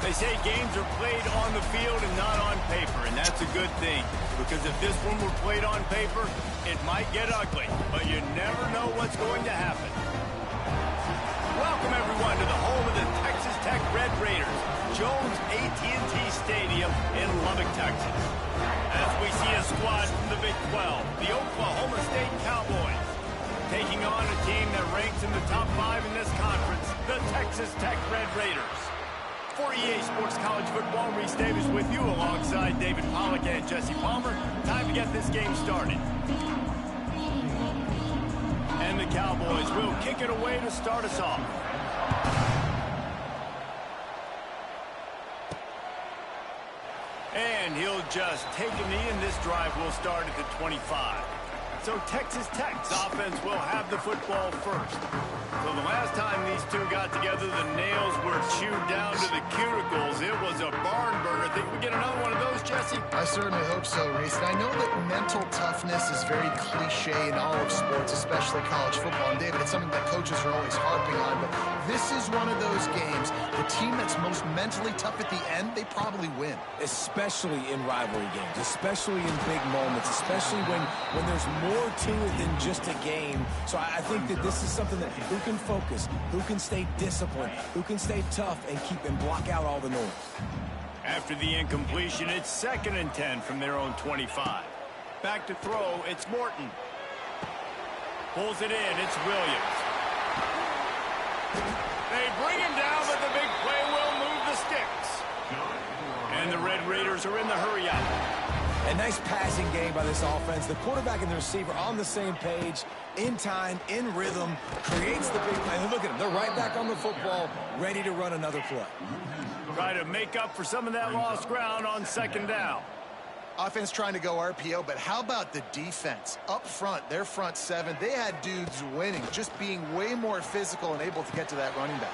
They say games are played on the field and not on paper, and that's a good thing. Because if this one were played on paper, it might get ugly. But you never know what's going to happen. Welcome, everyone, to the home of the Texas Tech Red Raiders, Jones AT&T Stadium in Lubbock, Texas. As we see a squad from the Big 12, the Oklahoma State Cowboys, taking on a team that ranks in the top 5 in this conference, the Texas Tech Red Raiders. For EA Sports College Football, Reese Davis with you alongside David Pollack and Jesse Palmer. Time to get this game started. And the Cowboys will kick it away to start us off. And he'll just take a knee, and this drive will start at the 25. So Texas Tech's offense will have the football first. So the last time these two got together, the nails were chewed down to the cuticles. It was a barn burner. Think we get another one of those, Jesse? I certainly hope so, Reese. And I know that mental toughness is very cliche in all of sports, especially college football. And David, it's something that coaches are always harping on. But this is one of those games, the team that's most mentally tough at the end, they probably win. Especially in rivalry games, especially in big moments, especially when there's more to it than just a game. So I think that this is something that who can focus, who can stay disciplined, who can stay tough and keep and block out all the noise. After the incompletion, it's 2nd and 10 from their own 25. Back to throw, it's Morton. Pulls it in, it's Williams. They bring him down, but the big play will move the sticks. And the Red Raiders are in the hurry-up. A nice passing game by this offense. The quarterback and the receiver on the same page, in time, in rhythm, creates the big play. And look at them. They're right back on the football, ready to run another play. Try to make up for some of that lost ground on 2nd down. Offense trying to go RPO, but how about the defense? Up front, their front 7, they had dudes winning, just being way more physical and able to get to that running back.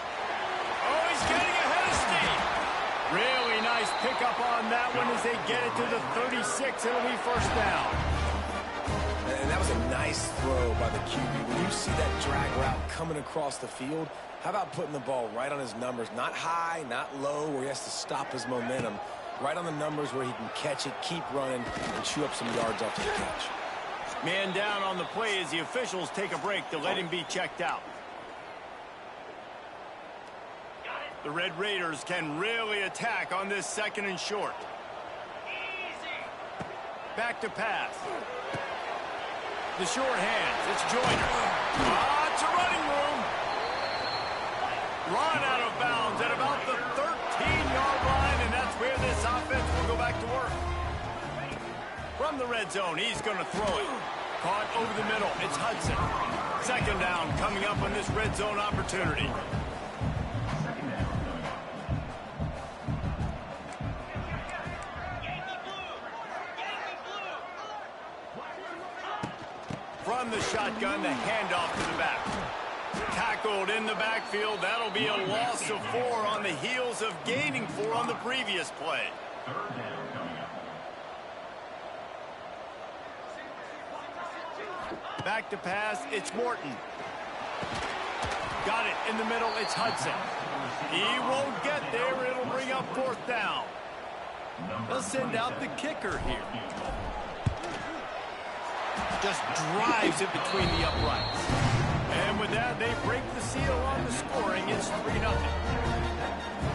Oh, he's getting ahead of steam. Really nice pickup on that one as they get it to the 36. It'll be 1st down. And that was a nice throw by the QB. When you see that drag route coming across the field, how about putting the ball right on his numbers? Not high, not low, where he has to stop his momentum. Right on the numbers where he can catch it, keep running, and chew up some yards after the catch. Man down on the play as the officials take a break to let him be checked out. The Red Raiders can really attack on this 2nd and short. Back to pass. The short hands. It's Joyner. Lots of running room. Run out of bounds at about the 13-yard line, and that's where this offense will go back to work. From the red zone, he's going to throw it. Caught over the middle. It's Hudson. 2nd down coming up on this red zone opportunity. From the shotgun, the handoff to the back. Tackled in the backfield. That'll be a loss of 4 on the heels of gaining 4 on the previous play. Back to pass, it's Morton. Got it in the middle, it's Hudson. He won't get there, it'll bring up 4th down. They'll send out the kicker here. Just drives it between the uprights. And with that, they break the seal on the scoring. It's 3-0.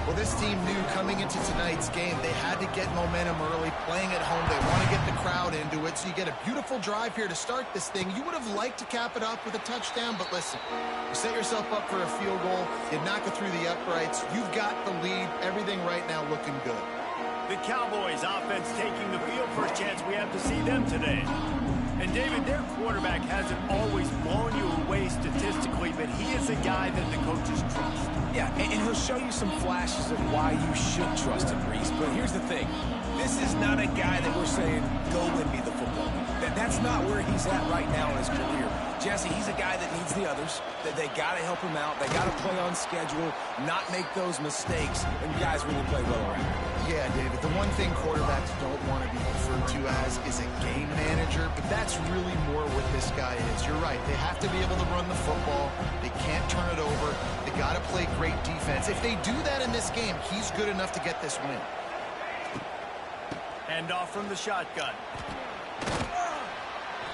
Well, this team knew coming into tonight's game they had to get momentum early, playing at home. They want to get the crowd into it, so you get a beautiful drive here to start this thing. You would have liked to cap it off with a touchdown, but listen, you set yourself up for a field goal, you knock it through the uprights, you've got the lead, everything right now looking good. The Cowboys offense taking the field. First chance we have to see them today. And David, their quarterback hasn't always blown you away statistically, but he is a guy that the coaches trust. Yeah, and he'll show you some flashes of why you should trust him, Reese. But here's the thing. This is not a guy that we're saying, go win me the football. That's not where he's at right now in his career. Jesse, he's a guy that needs the others, that they got to help him out. They got to play on schedule, not make those mistakes, and guys really play well around. Yeah, David, the one thing quarterbacks don't want to be referred to as is a game manager, but that's really more what this guy is. You're right. They have to be able to run the football. They can't turn it over. They got to play great defense. If they do that in this game, he's good enough to get this win. Hand off from the shotgun.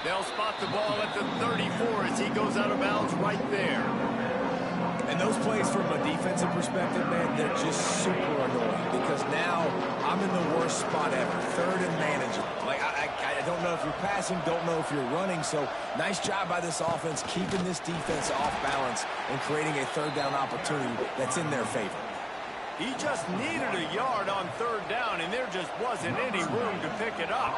They'll spot the ball at the 34 as he goes out of bounds right there. And those plays from a defensive perspective, man, they're just super annoying because now I'm in the worst spot ever, third and manageable. Like, I don't know if you're passing, don't know if you're running, so nice job by this offense keeping this defense off balance and creating a third down opportunity that's in their favor. He just needed a yard on third down, and there just wasn't any room to pick it up.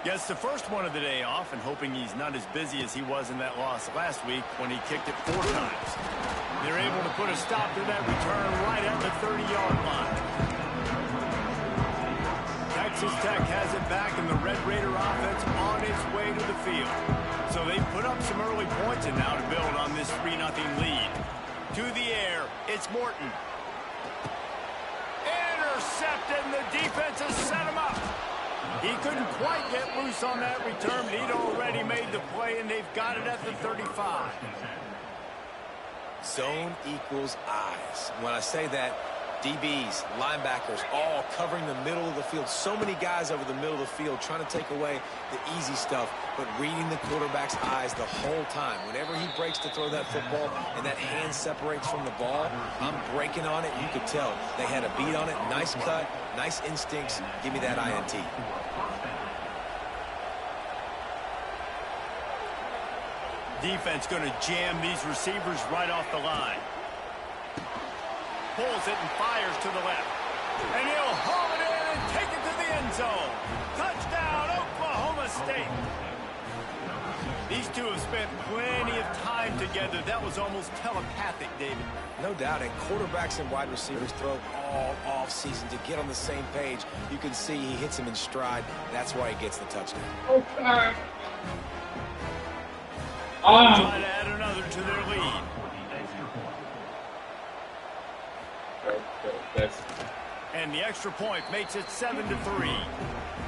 Gets the first one of the day off, and hoping he's not as busy as he was in that loss last week when he kicked it 4 times. They're able to put a stop to that return right at the 30-yard line. Texas Tech has it back, and the Red Raider offense on its way to the field. So they put up some early points, and now to build on this 3-0 lead. To the air, it's Morton. Intercepted, and the defense has set him up. He couldn't quite get loose on that return, but he'd already made the play, and they've got it at the 35. Zone equals eyes. When I say that, DBs, linebackers, all covering the middle of the field. So many guys over the middle of the field trying to take away the easy stuff, but reading the quarterback's eyes the whole time. Whenever he breaks to throw that football and that hand separates from the ball, I'm breaking on it. You could tell they had a beat on it. Nice cut, nice instincts. Give me that INT. Defense going to jam these receivers right off the line. Pulls it and fires to the left. And he'll haul it in and take it to the end zone. Touchdown, Oklahoma State. These two have spent plenty of time together. That was almost telepathic, David. No doubt, and quarterbacks and wide receivers throw all off season to get on the same page. You can see he hits him in stride. That's why he gets the touchdown. Try to add another to their lead. And the extra point makes it 7-3.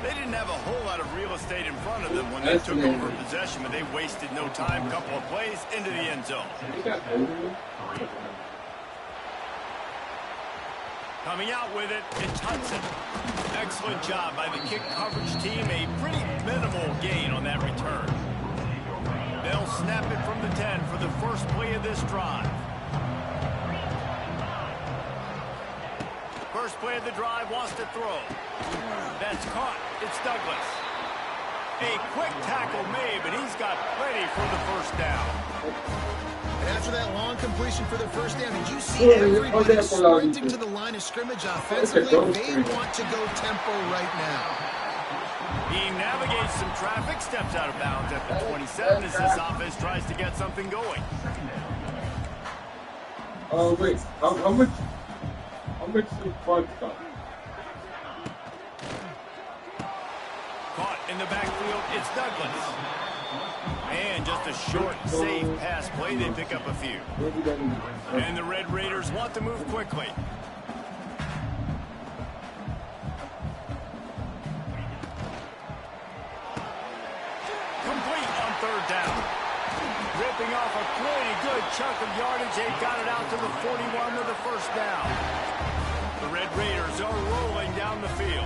They didn't have a whole lot of real estate in front of them when they took over possession, but they wasted no time. Couple of plays into the end zone. Coming out with it, it's Hudson. Excellent job by the kick coverage team. A pretty minimal gain on that return. They'll snap it from the 10 for the first play of this drive. First play of the drive, wants to throw. That's caught. It's Douglas. A quick tackle made, but he's got plenty for the first down. And after that long completion for the first down, did you see everybody sprinting to the line of scrimmage offensively? They want to go tempo right now. He navigates some traffic, steps out of bounds at the 27 as this offense tries to get something going. Oh, wait. How much is part stuff? Caught in the backfield, it's Douglas. And just a short, safe pass play. They pick up a few. And the Red Raiders want to move quickly. Complete on third down. Ripping off a pretty good chunk of yardage. They got it out to the 41 with the first down. The Red Raiders are rolling down the field.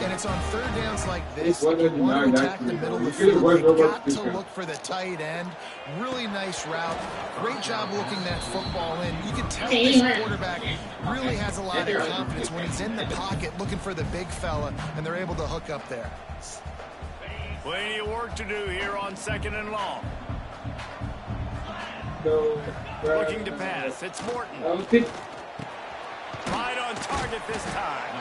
And it's on third downs like this. If you want to attack the middle of the field, you got to look for the tight end. Really nice route. Great job looking that football in. You can tell this quarterback really has a lot of confidence when he's in the pocket looking for the big fella, and they're able to hook up there. Plenty of work to do here on 2nd and long. Looking to pass. It's Morton. Right on target this time.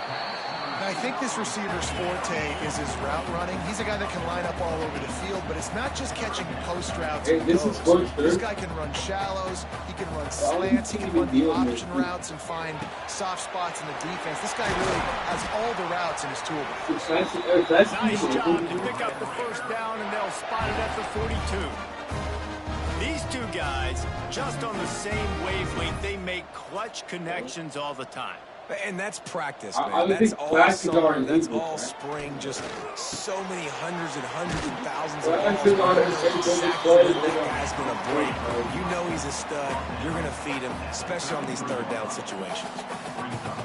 I think this receiver's forte is his route running. He's a guy that can line up all over the field, but it's not just catching post routes. This guy can run shallows. He can run slants. He can run the option routes and find soft spots in the defense. This guy really has all the routes in his toolbox. Nice job to pick up the first down, and they'll spot it at the 42. These two guys, just on the same wavelength, they make clutch connections all the time. And that's practice, man. That's all summer. That's all spring. Just so many hundreds and thousands of balls. You know exactly when that guy's going to break. You know he's a stud. You're going to feed him, especially on these third down situations.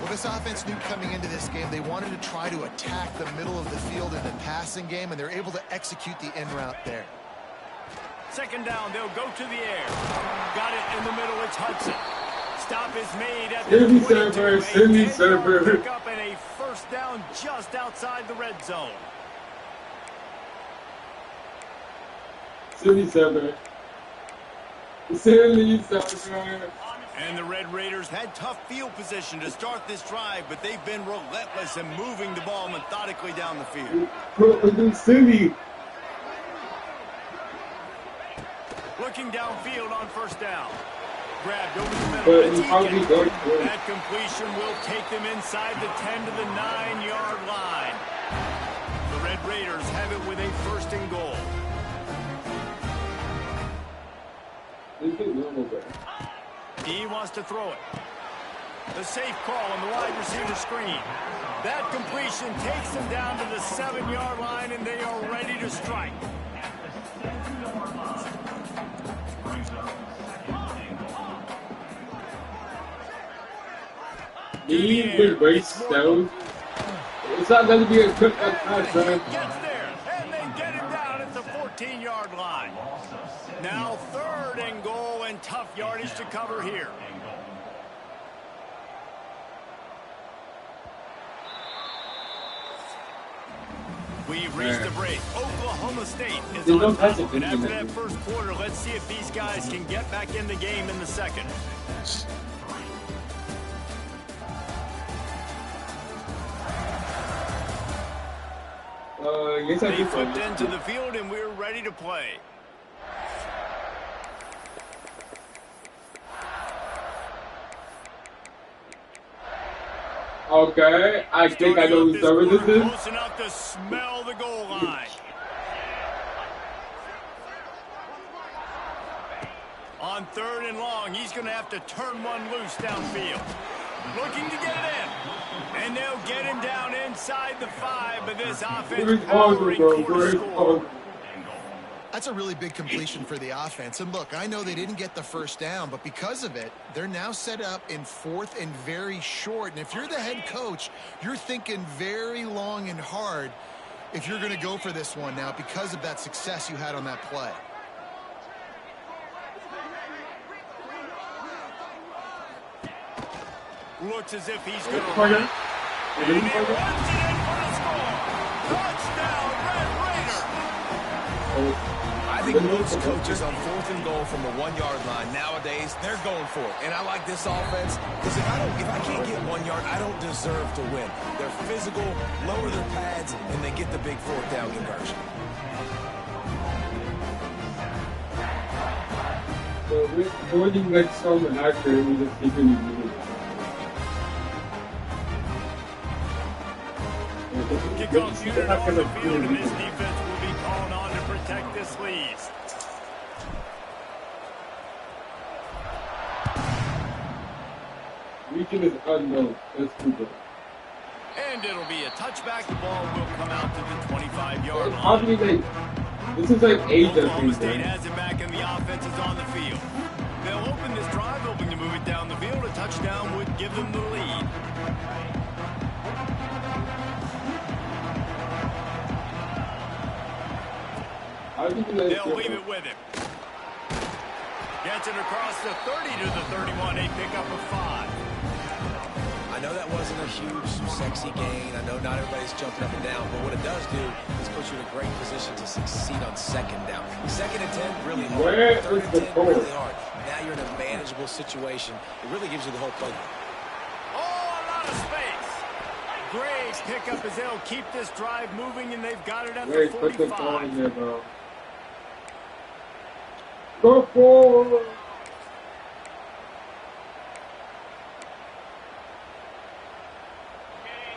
Well, this offense knew coming into this game they wanted to try to attack the middle of the field in the passing game, and they're able to execute the in route there. Second down, they'll go to the air. Got it in the middle, it's Hudson. Stop is made at the 22. Pick up and a first down just outside the red zone. 77. And the Red Raiders had tough field position to start this drive, but they've been relentless in moving the ball methodically down the field. Looking downfield on first down. Grabbed over the middle. That completion will take them inside the 10 to the 9-yard line. The Red Raiders have it with a first and goal. He wants to throw it. The safe call on the wide receiver screen. That completion takes them down to the 7-yard line, and they are ready to strike. He will race down. It's not going to be a quick pass, man. Gets there, and they get him down at the 14-yard line. Now third and goal, and tough yardage to cover here. We've reached the break. Oklahoma State is on top. And after that first quarter, let's see if these guys can get back in the game in the second. They flipped into the field, and we're ready to play. Okay, I think I know who's over this is. Close enough to smell the goal line. On third and long, he's going to have to turn one loose downfield. Looking to get it in. And they'll get him down inside the 5, but this offense powering for score. That's a really big completion for the offense. And look, I know they didn't get the first down, but because of it, they're now set up in 4th and very short. And if you're the head coach, you're thinking very long and hard if you're going to go for this one now because of that success you had on that play. Looks as if he's going to run. And he runs it in for the score. Touchdown, Red Raider. I think most coaches on 4th and goal from the 1-yard line nowadays, they're going for it. And I like this offense because if I can't get 1 yard, I don't deserve to win. They're physical, lower their pads, and they get the big 4th down conversion. So we're avoiding like some actor who just taking the Kickoff unit on the field, and this defense will be calling on to protect this lead. Region is unknown. That's too good. And it'll be a touchback. The ball will come out to the 25-yard line. How do we like? This is like Oklahoma State has it back, and the offense is on the field. They'll open this drive, hoping to move it down the field. A touchdown would give them the lead. They'll leave it with him. Gets it across the 30 to the 31. A pickup of 5. I know that wasn't a huge, sexy gain. I know not everybody's jumping up and down, but what it does do is put you in a great position to succeed on second down. 2nd and 10, really hard. 3rd and 10, really hard. Now you're in a manageable situation. It really gives you the whole play. Oh, a lot of space. Great pickup as they'll keep this drive moving, and they've got it at the 45. Go forward.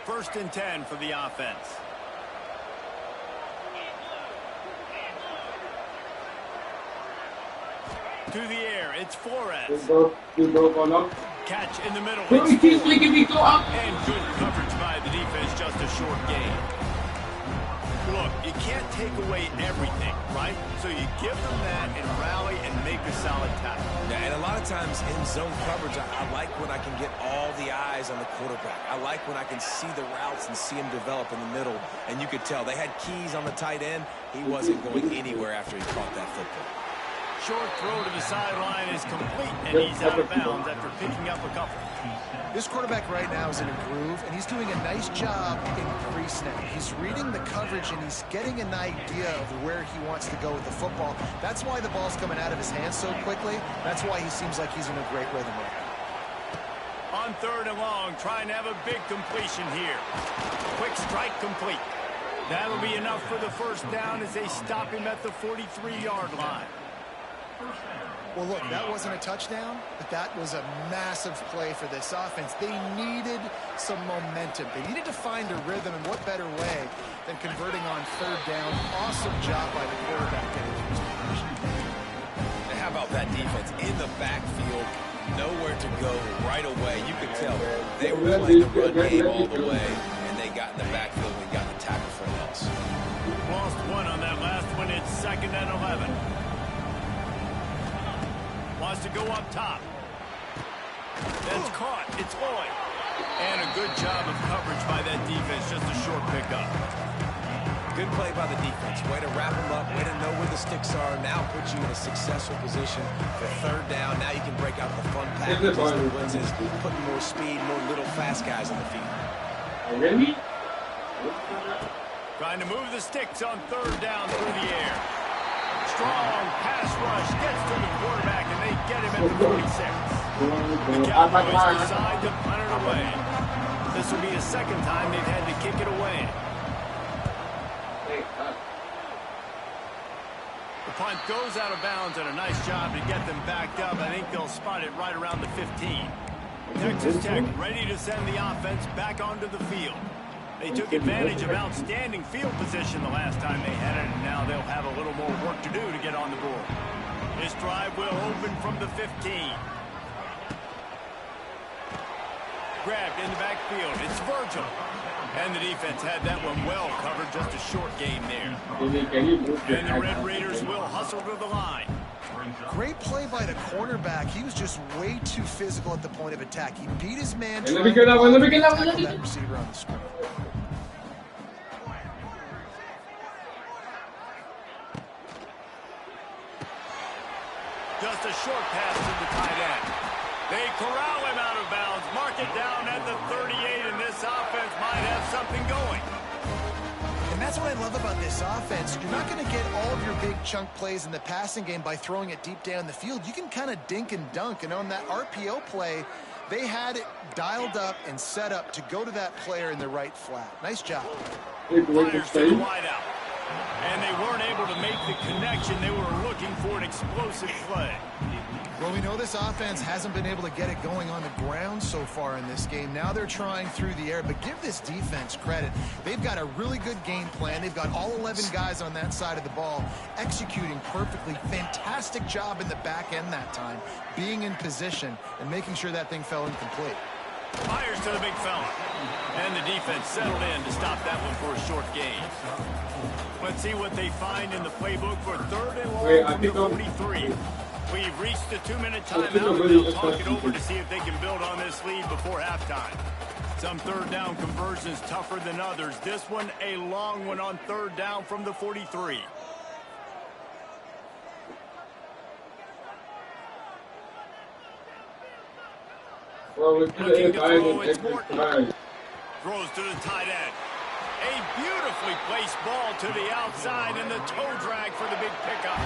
First and 10 for the offense. To the air, it's Flores. catch in the middle. Bro, he keeps making me go up. And good coverage by the defense, just a short gain. Look, you can't take away everything, right? So you give them that and rally and make a solid tackle. Yeah, and a lot of times in zone coverage, I like when I can get all the eyes on the quarterback. I like when I can see the routes and see him develop in the middle. And you could tell they had keys on the tight end. He wasn't going anywhere after he caught that football. Short throw to the sideline is complete, and he's out of bounds after picking up a couple. This quarterback right now is in a groove, and he's doing a nice job in pre-snap. He's reading the coverage, and he's getting an idea of where he wants to go with the football. That's why the ball's coming out of his hands so quickly. That's why he seems like he's in a great rhythm right now. On 3rd and long, trying to have a big completion here. Quick strike complete. That'll be enough for the first down as they stop him at the 43-yard line. Well, look, that wasn't a touchdown, but that was a massive play for this offense. They needed some momentum. They needed to find a rhythm, and what better way than converting on 3rd down. Awesome job by the quarterback getting to his position. And how about that defense in the backfield? Nowhere to go right away. You could tell they were playing the run game all the way, and they got in the backfield and got the tackle for a loss. Lost one on that last one. It's 2nd and 11. Wants to go up top. That's caught. It's Lloyd. And a good job of coverage by that defense. Just a short pickup. Good play by the defense. Way to wrap them up. Way to know where the sticks are. Now puts you in a successful position for 3rd down. Now you can break out the fun packages, the blitzes, putting more speed, more little fast guys on the field. Really? Trying to move the sticks on 3rd down through the air. Strong pass rush gets to the quarterback, and they get him at the 46. The Cowboys decide to punt it away. This will be the 2nd time they've had to kick it away. The punt goes out of bounds, and a nice job to get them backed up. I think they'll spot it right around the 15. Texas Tech ready to send the offense back onto the field. They took advantage of outstanding field position the last time they had it, and now they'll have a little more work to do to get on the board. This drive will open from the 15. Grabbed in the backfield. It's Virgil. And the defense had that one well covered. Just a short game there. And the Red Raiders will hustle to the line. Great play by the cornerback. He was just way too physical at the point of attack. He beat his man Let trying me to get that one. Let me get that one. tackle that receiver on the screen. Just a short pass to the tight end. They corral him out of bounds. Mark it down at the 38, and this offense might have something going. And that's what I love about this offense. You're not going to get all of your big chunk plays in the passing game by throwing it deep down the field. You can kind of dink and dunk. And on that RPO play, they had it dialed up and set up to go to that player in the right flat. Nice job. Fires to the wideout. And they weren't able to make the connection. They were looking for an explosive play. Well, we know this offense hasn't been able to get it going on the ground so far in this game. Now they're trying through the air, but give this defense credit. They've got a really good game plan. They've got all 11 guys on that side of the ball executing perfectly. Fantastic job in the back end that time, being in position and making sure that thing fell incomplete. Fires to the big fella. And the defense settled in to stop that one for a short gain. Let's see what they find in the playbook for 3rd and long from the 43. We've reached the 2-minute timeout, and they'll talk it over to see if they can build on this lead before halftime. Some 3rd down conversions tougher than others. This one a long one on 3rd down from the 43. Well, we put it in It's Morton. Throws to the tight end. A beautifully placed ball to the outside, and the toe drag for the big pickup.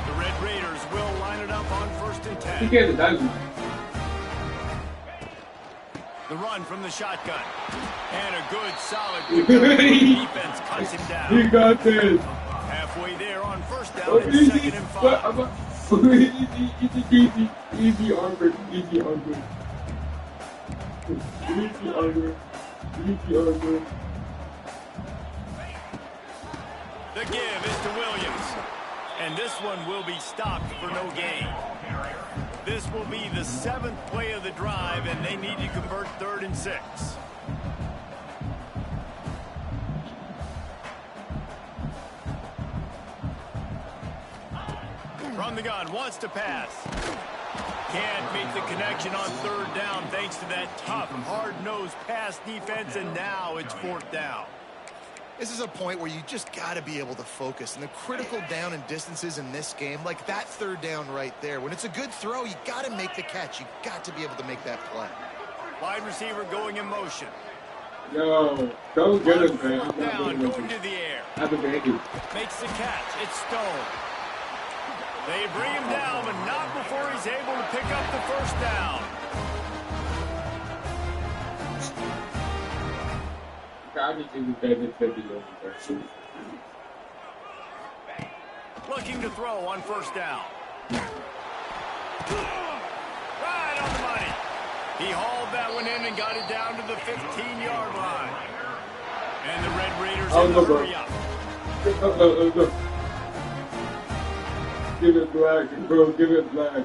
The Red Raiders will line it up on 1st and 10. He gave it that. The run from the shotgun. And a good, solid pickup. The defense cuts him down. He got this. Halfway there on 1st down and 2nd and 5. Easy armor. Easy armor. Easy armor. Easy armor. The give is to Williams. And this one will be stopped for no gain. This will be the 7th play of the drive, and they need to convert 3rd and 6. From the gun, wants to pass. Can't make the connection on 3rd down thanks to that tough, hard-nosed pass defense, and now it's 4th down. This is a point where you just got to be able to focus. And the critical down and distances in this game, like that 3rd down right there, when it's a good throw, you got to make the catch. You got to be able to make that play. Wide receiver going in motion. No, don't get him, man. Down, going to the air. Makes the catch. It's Stone. They bring him down, but not before he's able to pick up the 1st down. Looking to throw on 1st down. Right on the money. He hauled that one in and got it down to the 15-yard line. And the Red Raiders in the hurry up. Give it black, bro. Give it black.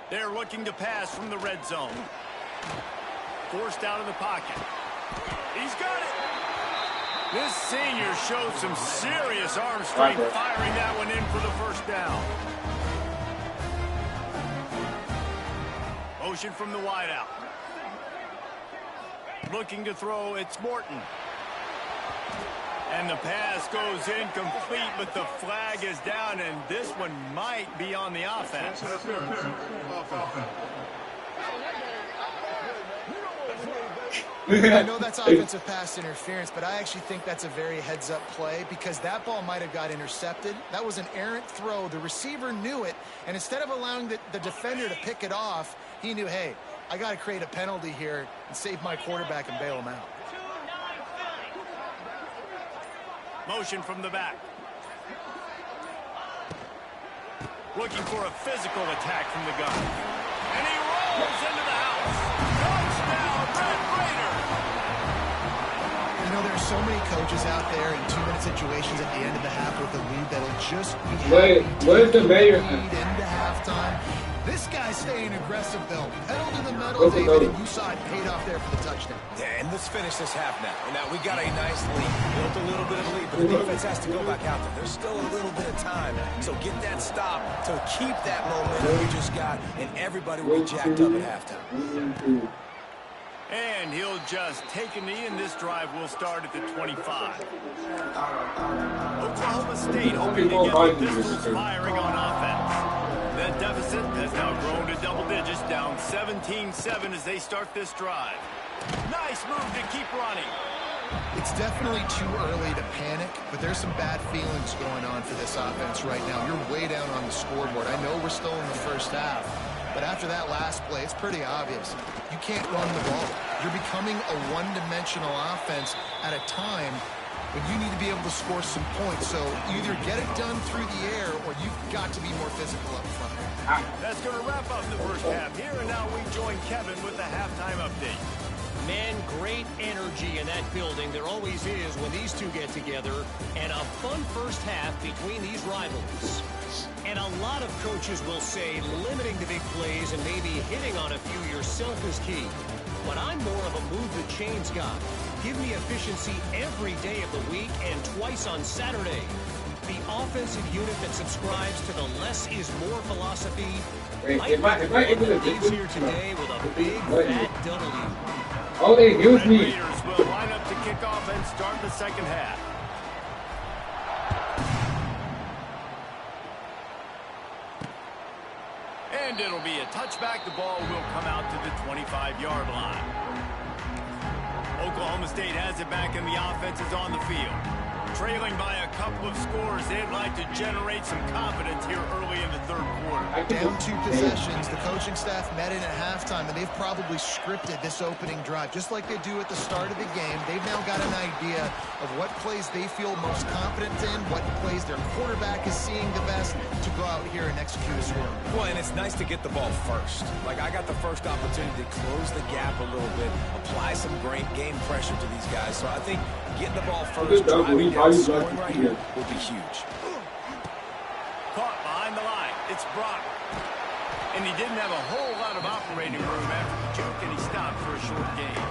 They're looking to pass from the red zone. Forced down in the pocket. He's got it. This senior showed some serious arm strength firing that one in for the 1st down. Motion from the wideout. Looking to throw, it's Morton. And the pass goes incomplete, but the flag is down, and this one might be on the offense. I know that's offensive pass interference, but I actually think that's a very heads-up play because that ball might have got intercepted. That was an errant throw. The receiver knew it, and instead of allowing the defender to pick it off, he knew, hey, I got to create a penalty here and save my quarterback and bail him out. Motion from the back. Looking for a physical attack from the gun. And he rolls into the house. Touchdown, Red Raiders! You know, there are so many coaches out there in 2-minute situations at the end of the half with the lead that'll just be where's the mayor? Into halftime. This guy's staying aggressive, though. Pedal to the metal, David, and you saw it paid off there for the touchdown. Yeah, and let's finish this half now. Now, we got a nice lead. Built a little bit of lead, but the defense has to go back out there. There's still a little bit of time. So get that stop to keep that momentum we just got, and everybody will be jacked up at halftime. And he'll just take a knee, and this drive will start at the 25. Oklahoma State hoping to get the pistols firing on offense. That deficit has now grown to double digits, down 17-7 as they start this drive. Nice move to keep running. It's definitely too early to panic, but there's some bad feelings going on for this offense right now. You're way down on the scoreboard. I know we're still in the 1st half, but after that last play, it's pretty obvious. You can't run the ball. You're becoming a one-dimensional offense at a time when you need to be able to score some points. So either get it done through the air or you've got to be more physical up front. That's going to wrap up the 1st half here, and now we join Kevin with the halftime update. Man, great energy in that building. There always is when these two get together, and a fun 1st half between these rivalries. And a lot of coaches will say limiting the big plays and maybe hitting on a few yourself is key. But I'm more of a move the chains guy. Give me efficiency every day of the week and twice on Saturday. The offensive unit that subscribes to the less is more philosophy might be easier today with a big fat W. Oh, hey, use me. Raiders will line up to kick off and start the 2nd half. And it'll be a touchback. The ball will come out to the 25-yard line. Oklahoma State has it back, and the offense is on the field. Trailing by a couple of scores, they'd like to generate some confidence here early in the 3rd quarter. Down 2 possessions, the coaching staff met in at halftime, and they've probably scripted this opening drive, just like they do at the start of the game. They've now got an idea of what plays they feel most confident in, what plays their quarterback is seeing the best to go out here and execute a score. Well, and it's nice to get the ball first. Like, I got the first opportunity to close the gap a little bit, apply some great game pressure to these guys. So I think getting the ball first, driving down, scoring right here will be huge. Caught behind the line. It's Brock. And he didn't have a whole lot of operating room after the juke, and he stopped for a short gain.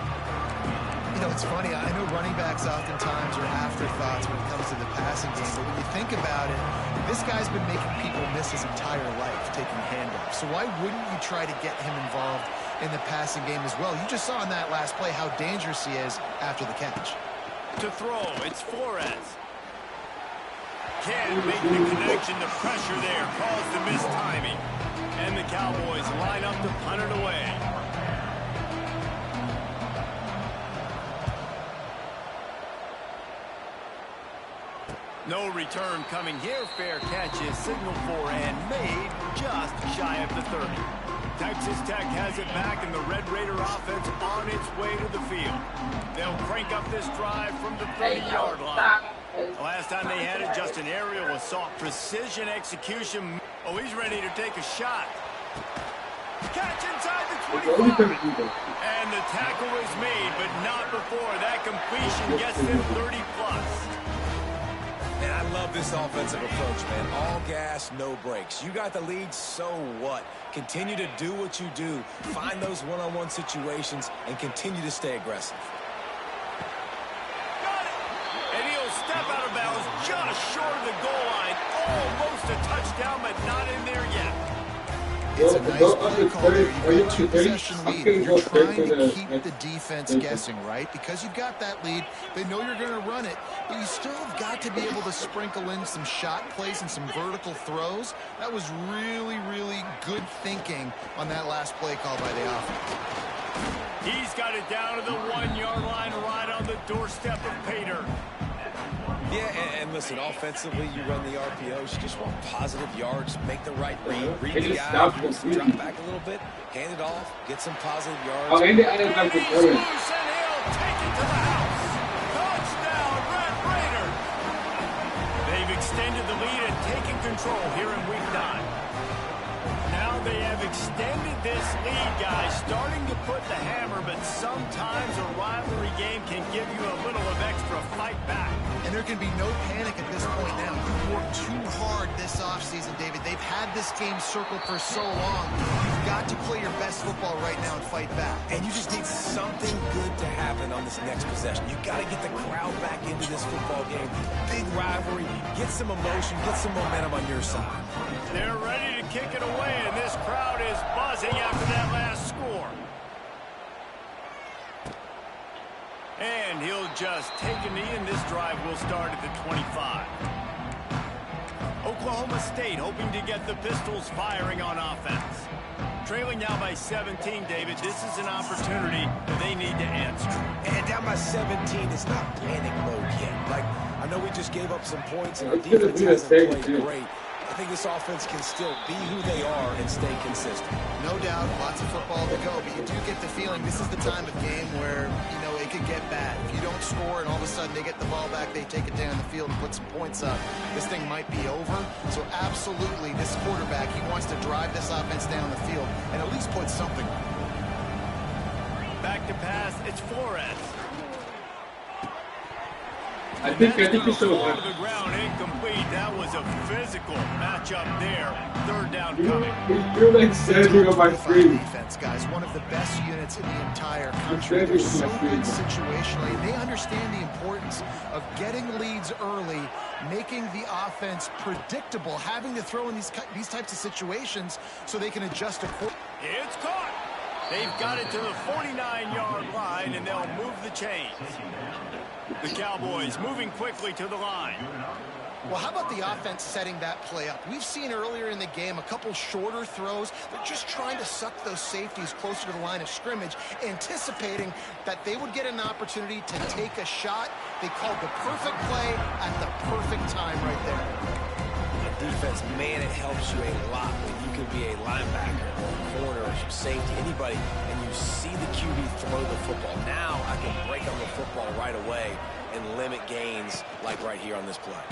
You know, it's funny. I know running backs oftentimes are afterthoughts when it comes to the passing game, but when you think about it, this guy's been making people miss his entire life taking handoffs. So why wouldn't you try to get him involved in the passing game as well? You just saw in that last play how dangerous he is after the catch. To throw, it's Flores. Can't make the connection. The pressure there caused the missed timing. And the Cowboys line up to punt it away. No return coming here. Fair catch is signaled for and made just shy of the 30. Texas Tech has it back, and the Red Raider offense on its way to the field. They'll crank up this drive from the 30-yard line. The last time they had it, just an aerial assault. Precision execution. Oh, he's ready to take a shot. Catch inside the 25. And the tackle is made, but not before that completion gets them 30-plus. Man, I love this offensive approach, man. All gas, no brakes. You got the lead, so what? Continue to do what you do. Find those one-on-one situations and continue to stay aggressive. Got it! And he'll step out of bounds just short of the goal line. Almost a touchdown, but not in there yet. It's a nice play call there. You got a 2-possession lead. You're trying to keep the defense guessing, right? Because you've got that lead, they know you're going to run it, but you still have got to be able to sprinkle in some shot plays and some vertical throws. That was really, really good thinking on that last play call by the offense. He's got it down to the 1-yard line, right on the doorstep of Pater. Yeah, and listen, offensively, you run the RPOs. You just want positive yards, make the right read the guy, drop back a little bit, hand it off, get some positive yards. And he's loose, and he'll take it to the house. Touchdown, Red Raider. They've extended the lead and taken control here in Week 9. Now they have extended this lead, guys, starting to put the hammer, but sometimes a rivalry game can give you a little of extra fight back. And there can be no panic at this point now. You've worked too hard this offseason, David. They've had this game circled for so long. You've got to play your best football right now and fight back. And you just need something good to happen on this next possession. You've got to get the crowd back into this football game. Big rivalry. Get some emotion. Get some momentum on your side. They're ready to kick it away, and this crowd is buzzing after that last score. And he'll just take a knee, and this drive will start at the 25. Oklahoma State hoping to get the Pistols firing on offense. Trailing now by 17, David. This is an opportunity that they need to answer. And down by 17, it's not panic mode yet. Like, I know we just gave up some points, and our defense hasn't played great. I think this offense can still be who they are and stay consistent. No doubt, lots of football to go, but you do get the feeling this is the time of game where, you know, it could get bad. If you don't score and all of a sudden they get the ball back, they take it down the field and put some points up, this thing might be over. So absolutely, this quarterback, he wants to drive this offense down the field and at least put something. Back to pass, it's Flores. I think it's so hard. To the ground, incomplete. That was a physical matchup there. Third down coming. You're like standing on my screen. Defense, guys, one of the best units in the entire country. They're so good situationally. They understand the importance of getting leads early, making the offense predictable, having to throw in these types of situations so they can adjust accordingly. It's caught. They've got it to the 49-yard line, and they'll move the chains. The Cowboys moving quickly to the line. Well, how about the offense setting that play up? We've seen earlier in the game a couple shorter throws. They're just trying to suck those safeties closer to the line of scrimmage, anticipating that they would get an opportunity to take a shot. They called the perfect play at the perfect time right there. Defense, man, it helps you a lot when you can be a linebacker or a corner or safety, anybody, and you see the QB throw the football. Now I can break on the football right away and limit gains like right here on this play.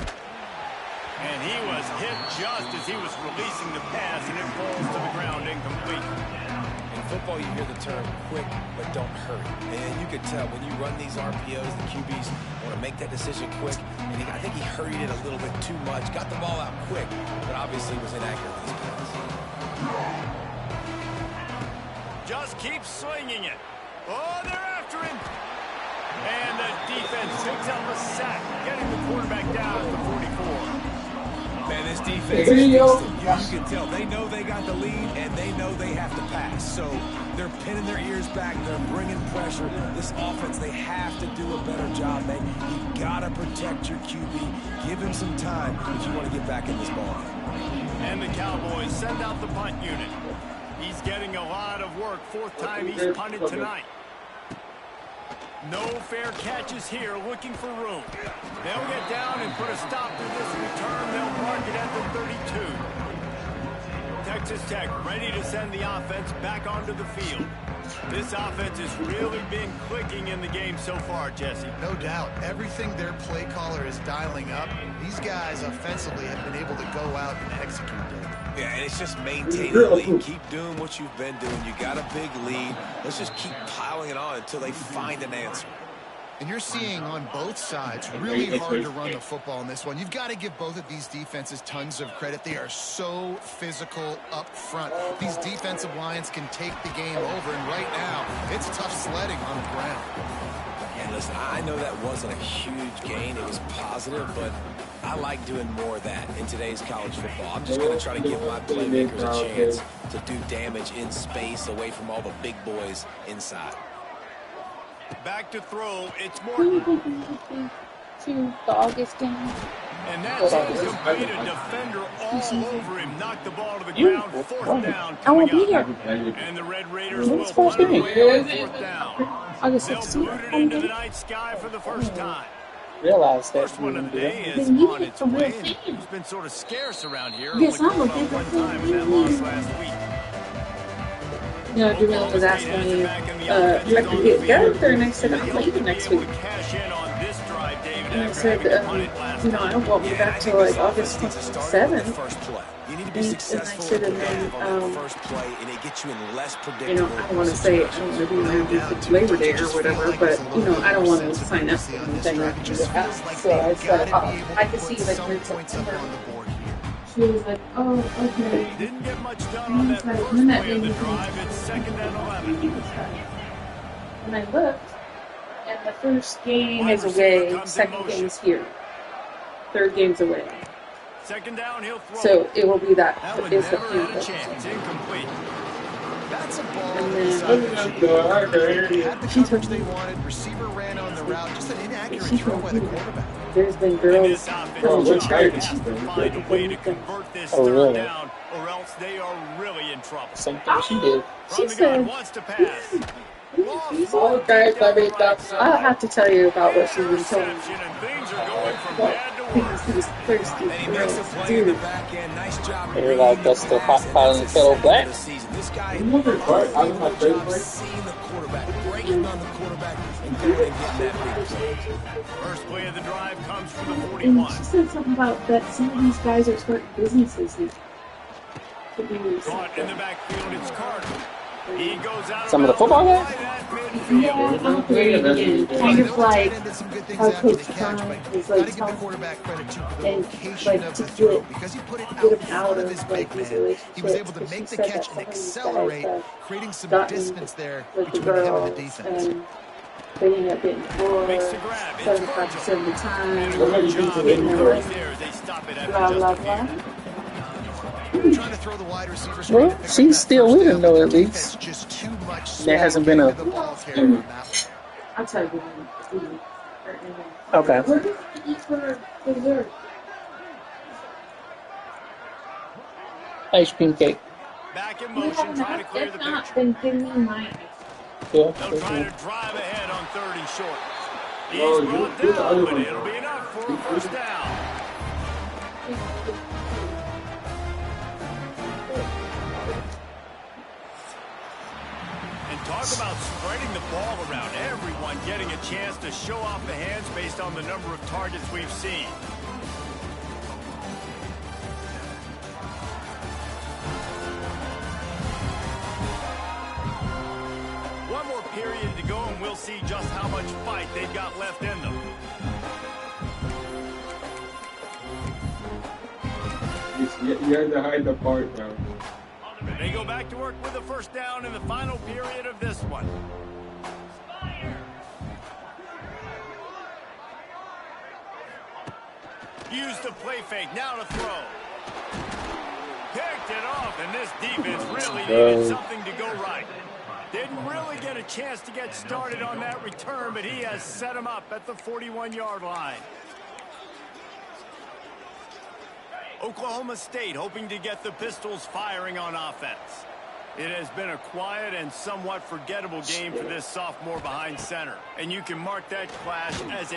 And he was hit just as he was releasing the pass, and it falls to the ground incomplete. In football, you hear the term quick, but don't hurry. And you can tell when you run these RPOs, the QBs want to make that decision quick. And I think he hurried it a little bit too much. Got the ball out quick, but obviously was inaccurate with his pass. just keeps swinging it. Oh, they're after him. And the defense picks up a sack, getting the quarterback down at the 44. Man, this defense is you can tell they know they got the lead, and they know they have to pass. So they're pinning their ears back. They're bringing pressure. This offense, they have to do a better job, man. You've got to protect your QB. Give him some time if you want to get back in this ball. And the Cowboys send out the punt unit. He's getting a lot of work. Fourth time he's punted tonight. No fair catches here, looking for room. They'll get down and put a stop to this return. They'll mark it at the 32. Texas Tech ready to send the offense back onto the field. This offense has really been clicking in the game so far, Jesse. No doubt. Everything their play caller is dialing up, these guys offensively have been able to go out and execute it. Yeah, and it's just maintain the lead. Keep doing what you've been doing. You got a big lead. Let's just keep piling it on until they find an answer. And you're seeing on both sides really hard to run the football in this one. You've got to give both of these defenses tons of credit. They are so physical up front. These defensive lines can take the game over, and right now, it's tough sledding on the ground. And listen, I know that wasn't a huge gain. It was positive, but I like doing more of that in today's college football. I'm just going to try to give my playmakers a chance to do damage in space away from all the big boys inside. Back to throw. It's Who Morton. did you think to the August game? And that's incomplete. A defender all over him. Knocked the ball to the ground. Fourth down I won't be coming here. up. And the Red Raiders will When's first punt game? away on fourth down. August They'll 16th. put it into the night sky for the first time. Realize that. First one of the day is Then you on get its the real way. thing. It's been sort of scarce around here. Yes, Only I'm caught okay. on one time in that loss last week. You know, Jamil was asking me, do I can get Gareth, and I said, I'll leave next week. And I said, you know, I don't want me back till like August 27th. And I said, and then, you know, I don't want to say, I don't want to be around for Labor Day or whatever, but, you know, I don't want to sign up for anything or do that. So I said, I can see you like mid-September. She was like, oh, okay. Didn't get much done on that first play of the drive. It's second and 11. And I looked, and the first game is away, second game is here. Third game's away. Second down, he'll throw. So it will be that. That one Is the never had a plan. chance. Incomplete. That's a ball And inside then, the had the coverage they wanted. Receiver ran on the route. Just an inaccurate throw by the quarterback. there's been And girls this offense from the has church. to find a way to convert this Oh, third really? down, or else they are really in trouble. Same thing she did. From the She gun, said, wants to pass. Okay, let me talk. I'll have to tell you about what she's been telling me. Interception, and things are going from Well, bad to because worse. she was thirsty. And he makes a play in the back end. Nice job. They realize that's the hot pot in the kettle black. This guy I'm not job seeing the quarterback, breaking on the quarterback, and going and getting that big play. First play of the drive comes from the And 41. she said something about that some of these guys are starting businesses now. Could be Caught in the backfield, it's Carter. He goes out Some of the football guys? right at yeah, midfield. I'm playing again. Kind of like Did some good things how after the Coach catch, Prime but is gotta like give the telling quarterback credit too for the and location like of to the throw get because he put it out him in out front of of his like big these man. He was relationships. able to Because make she the said catch that and some of these guys accelerate, have creating some gotten distance there with the between him and girls the defense. and they end up getting more Makes the grab. It's 75% of the time. And a What good do you think job today? in You know, right like, there. They stop it after blah, blah, just a blah. few. Trying to throw the wide receiver screen Well, to pick up she's that still first with down, him, though, but at the least. defense just too much There hasn't been swinging a- to the ball carrier on that one. I'll tell you. Okay. What did you eat for dessert? Ice cream cake. Back in You motion, haven't trying to had clear it? the If not, picture. then give me mine. Yeah. They'll try to drive ahead on third and short. He's No, brought do the down, other but one. it'll be enough for a first down. And talk about spreading the ball around. Everyone getting a chance to show off the hands based on the number of targets we've seen. One more period to go, and we'll see just how much fight they've got left in them. You have to hide the part now. On the They go back to work with a first down in the final period of this one. Use the play fake, now to throw. Picked it off, and this defense really needed something to go right. Didn't really get a chance to get started on that return, but he has set him up at the 41-yard line. Oklahoma State hoping to get the Pistols firing on offense. It has been a quiet and somewhat forgettable game for this sophomore behind center. And you can mark that clash as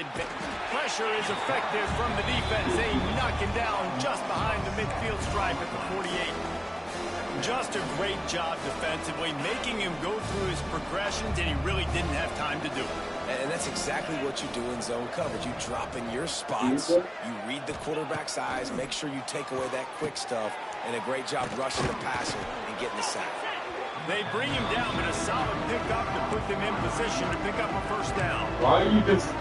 pressure is effective from the defense. They knock him down just behind the midfield stripe at the 48. Just a great job defensively, making him go through his progressions, and he really didn't have time to do it. And that's exactly what you do in zone coverage. You drop in your spots, you read the quarterback's eyes, make sure you take away that quick stuff, and a great job rushing the passer and getting the sack. They bring him down, but a solid pickup to put them in position to pick up a first down. Why are you just...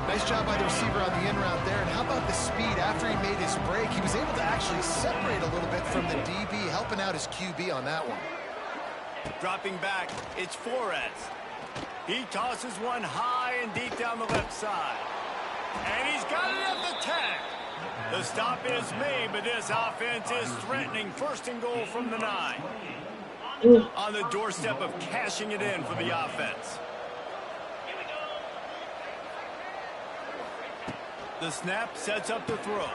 Nice job by the receiver on the in route there. And how about the speed after he made his break? He was able to actually separate a little bit from the DB, helping out his QB on that one. Dropping back, it's Flores. He tosses one high and deep down the left side. And he's got it at the 10. The stop is made, but this offense is threatening first and goal from the 9. On the doorstep of cashing it in for the offense. The snap sets up the throw.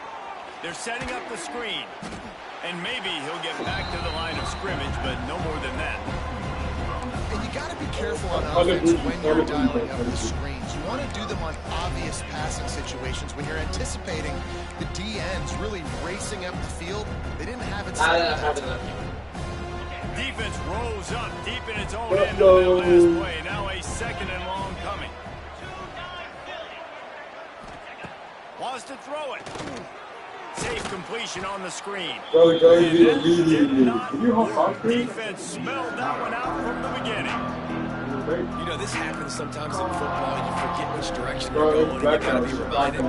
They're setting up the screen. And maybe he'll get back to the line of scrimmage, but no more than that. And you got to be careful on offense when you're dialing up the screens. You want to do them on obvious passing situations. When you're anticipating the DNs really racing up the field, they didn't have it set up. Defense rolls up deep in its own end of that last play. Now a second and long coming. Wants to throw it. Safe completion on the screen. Defense smelled that one out from the beginning. You know, this happens sometimes in football. You forget which direction you're going, and you got to be reminded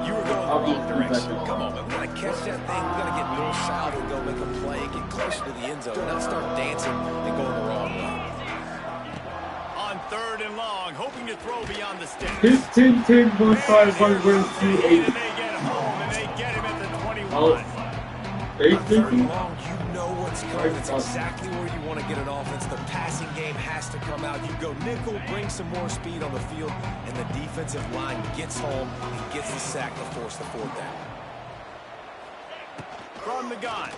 you were going the wrong direction. Come on, man. We got to catch that thing. We got to get a little south and go make a play, get closer to the end zone, and not start dancing and going the wrong way. On third and long, hoping to throw beyond the sticks. His 10-10 1 5 1 wins 2-8. And they get home, and they get him at the 21. Third and long, you know what's coming. It's exactly where you want to get an offense. The passing game has to come out. You go nickel, bring some more speed on the field, and the defensive line gets home and gets the sack to force the fourth down. From the gun.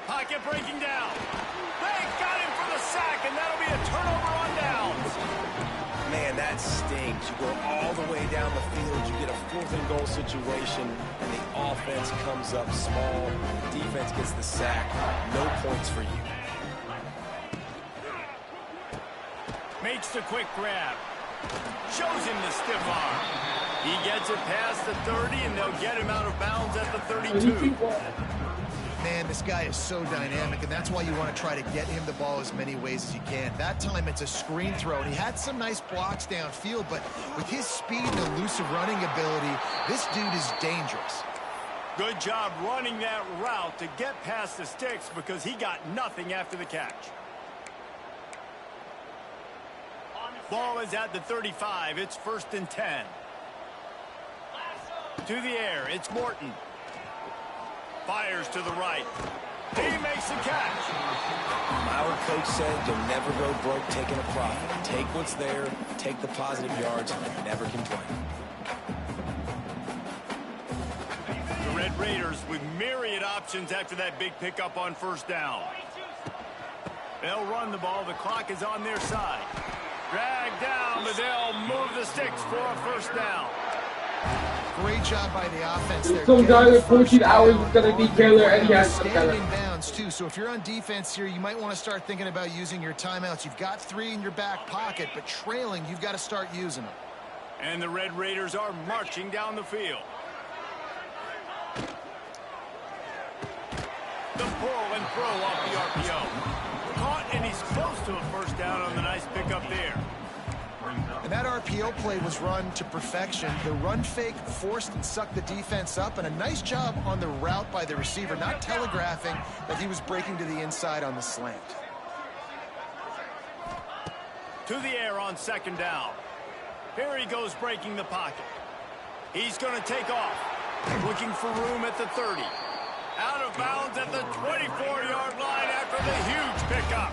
Pocket breaking down. They got him for the sack, and that'll be a turnover on downs. Man, that stings. You go all the way down the field, you get a fourth and goal situation, and the offense comes up small. The defense gets the sack. No points for you. Makes the quick grab. Shows him the stiff arm. He gets it past the 30, and they'll get him out of bounds at the 32. Man, this guy is so dynamic, and that's why you want to try to get him the ball as many ways as you can. That time it's a screen throw, and he had some nice blocks downfield, but with his speed and elusive running ability, this dude is dangerous. Good job running that route to get past the sticks because he got nothing after the catch. Ball is at the 35. It's 1st and 10. To the air, it's Morton. Fires to the right. He makes the catch. My old coach said you'll never go broke taking a profit. Take what's there, take the positive yards, and never complain. The Red Raiders with myriad options after that big pickup on first down. They'll run the ball. The clock is on their side. Dragged down, but they'll move the sticks for a first down. Great job by the offense there. Some guy with 14 hours is going to be killer, and he has some standing bounds too. So if you're on defense here, you might want to start thinking about using your timeouts. You've got 3 in your back pocket, but trailing, you've got to start using them. And the Red Raiders are marching down the field. The pull and throw off the RPO. Caught, and he's close to a first down on the nice pickup there. And that RPO play was run to perfection. The run fake forced and sucked the defense up, and a nice job on the route by the receiver, not telegraphing that he was breaking to the inside on the slant. To the air on second down. Here he goes breaking the pocket. He's going to take off. Looking for room at the 30. Out of bounds at the 24-yard line after the huge pickup.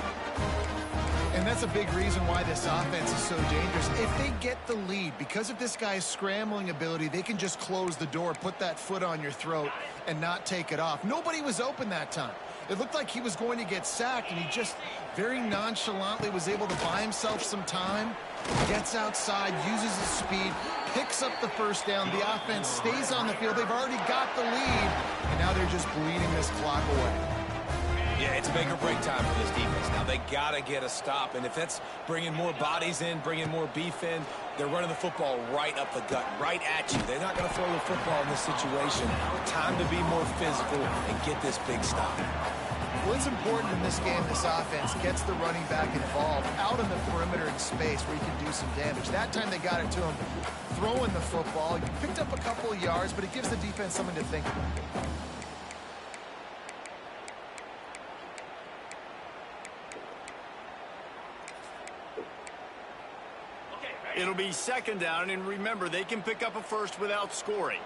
And that's a big reason why this offense is so dangerous. If they get the lead, because of this guy's scrambling ability, they can just close the door, put that foot on your throat, and not take it off. Nobody was open that time. It looked like he was going to get sacked, and he just very nonchalantly was able to buy himself some time, gets outside, uses his speed, picks up the first down. The offense stays on the field. They've already got the lead, and now they're just bleeding this clock away. Yeah, it's make or break time for this defense. Now they got to get a stop, and if that's bringing more bodies in, bringing more beef in, they're running the football right up the gut, right at you. They're not going to throw the football in this situation. Time to be more physical and get this big stop. What's important in this game, this offense gets the running back involved out on the perimeter in space where he can do some damage. That time they got it to him throwing the football. He picked up a couple of yards, but it gives the defense something to think about. It'll be second down, and remember, they can pick up a first without scoring.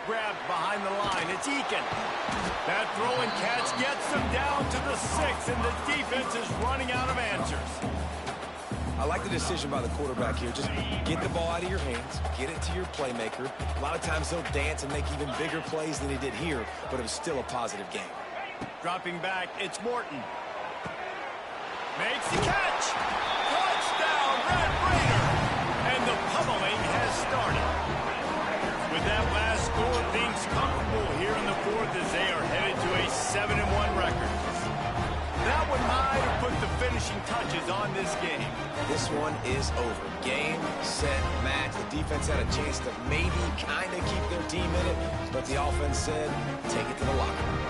Grabbed behind the line. It's Eakin. That throw and catch gets them down to the 6, and the defense is running out of answers. I like the decision by the quarterback here. Just get the ball out of your hands, get it to your playmaker. A lot of times he'll dance and make even bigger plays than he did here, but it was still a positive game. Dropping back, it's Morton. Makes the catch. Touchdown, Red Raider. And the pummeling has started. With that last score, things comfortable here in the fourth as they are headed to a 7-1 record. That one might have put the finishing touches on this game. This one is over. Game, set, match. The defense had a chance to maybe kind of keep their team in it, but the offense said, take it to the locker room.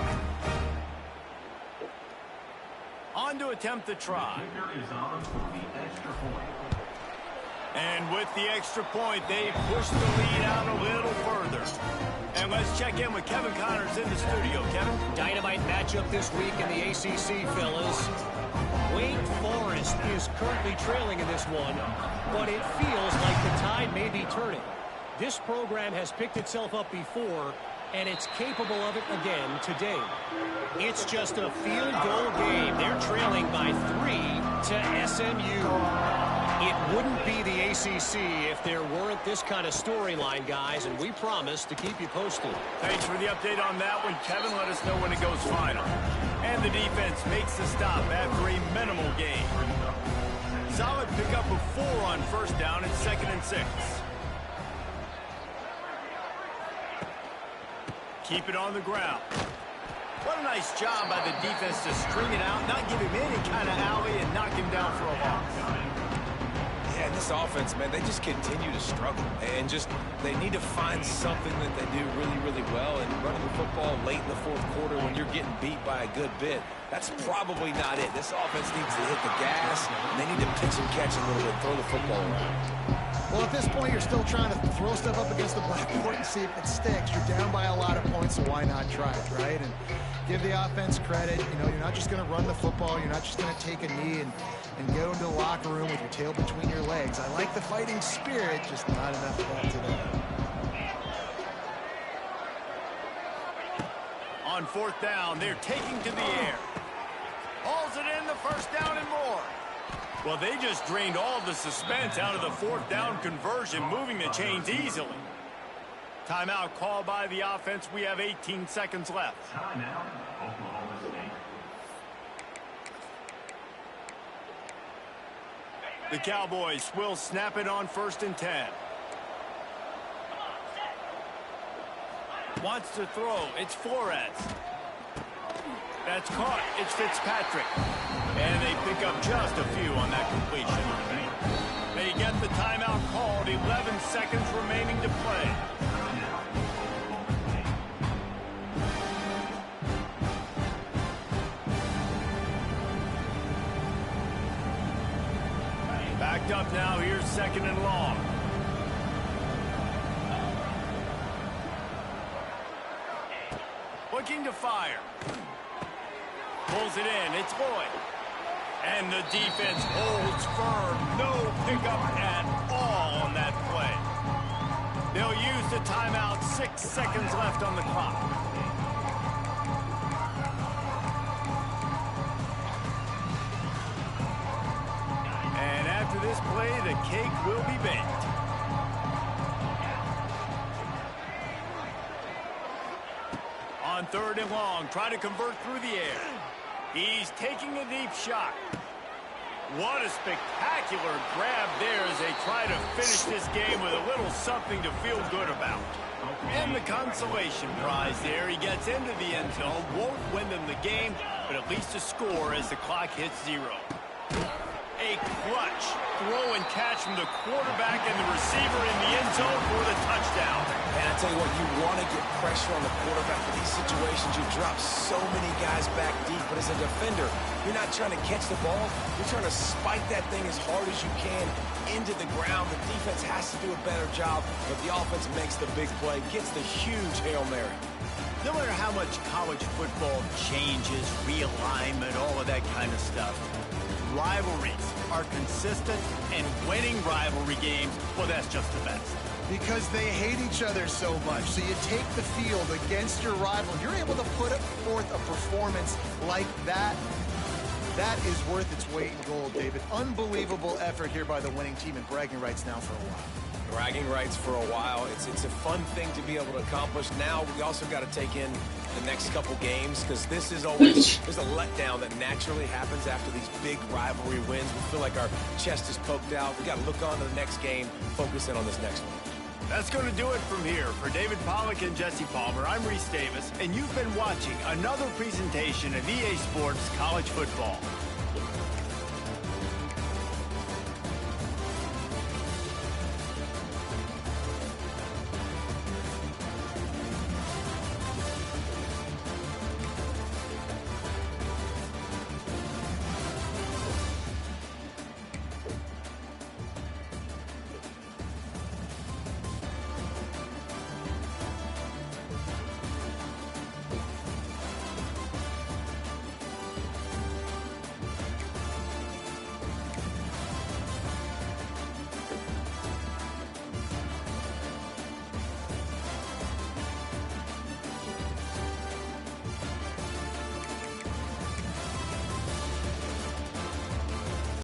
On to attempt the try. And with the extra point, they push the lead out a little further. And let's check in with Kevin Connors in the studio. Kevin? Dynamite matchup this week in the ACC, fellas. Wake Forest is currently trailing in this one, but it feels like the tide may be turning. This program has picked itself up before, and it's capable of it again today. It's just a field goal game. They're trailing by 3 to SMU. It wouldn't be the ACC if there weren't this kind of storyline, guys, and we promise to keep you posted. Thanks for the update on that one, Kevin. Let us know when it goes final. And the defense makes the stop after a minimal gain. Solid pickup of 4 on first down and 2nd and 6. Keep it on the ground. What a nice job by the defense to string it out, not give him any kind of alley, and knock him down for a loss. Yeah, this offense, man, they just continue to struggle. And they need to find something that they do really, really well. And running the football late in the fourth quarter when you're getting beat by a good bit, that's probably not it. This offense needs to hit the gas, and they need to pitch and catch a little bit, throw the football around. Well, at this point, you're still trying to throw stuff up against the blackboard and see if it sticks. You're down by a lot of points, so why not try it, right? And give the offense credit. You know, you're not just going to run the football. You're not just going to take a knee and go into the locker room with your tail between your legs. I like the fighting spirit, just not enough of that today. On fourth down, they're taking to the air. Hauls it in, the first down and more. Well, they just drained all the suspense out of the fourth down conversion, moving the chains easily. Timeout called by the offense. We have 18 seconds left. The Cowboys will snap it on 1st and 10. Wants to throw. It's Flores. That's caught. It's Fitzpatrick. And they pick up just a few on that completion. They get the timeout called. 11 seconds remaining to play. picked up now. Here's 2nd and long. Looking to fire. Pulls it in. It's Lloyd. And the defense holds firm. No pickup at all on that play. They'll use the timeout. 6 seconds left on the clock. And after this play, the cake will be baked. On 3rd and long, try to convert through the air. He's taking a deep shot. What a spectacular grab there as they try to finish this game with a little something to feel good about. And the consolation prize there. He gets into the end zone, won't win them the game, but at least a score as the clock hits 0. A clutch throw and catch from the quarterback and the receiver in the end zone for the touchdown. And I tell you what, you want to get pressure on the quarterback for these situations. You drop so many guys back deep, but as a defender, you're not trying to catch the ball. You're trying to spike that thing as hard as you can into the ground. The defense has to do a better job, but the offense makes the big play, gets the huge Hail Mary. No matter how much college football changes, realignment, all of that kind of stuff, rivalries are consistent, and winning rivalry games, well, that's just the best. Because they hate each other so much. So you take the field against your rival. You're able to put forth a performance like that. That is worth its weight in gold, David. Unbelievable effort here by the winning team, and bragging rights now for a while. Bragging rights for a while. It's a fun thing to be able to accomplish. Now we also got to take in the next couple games, because this is always there's a letdown that naturally happens after these big rivalry wins. We feel like our chest is poked out. We got to look on to the next game, focus in on this next one. That's going to do it from here. For David Pollack and Jesse Palmer, I'm Reese Davis, and you've been watching another presentation of EA Sports College Football.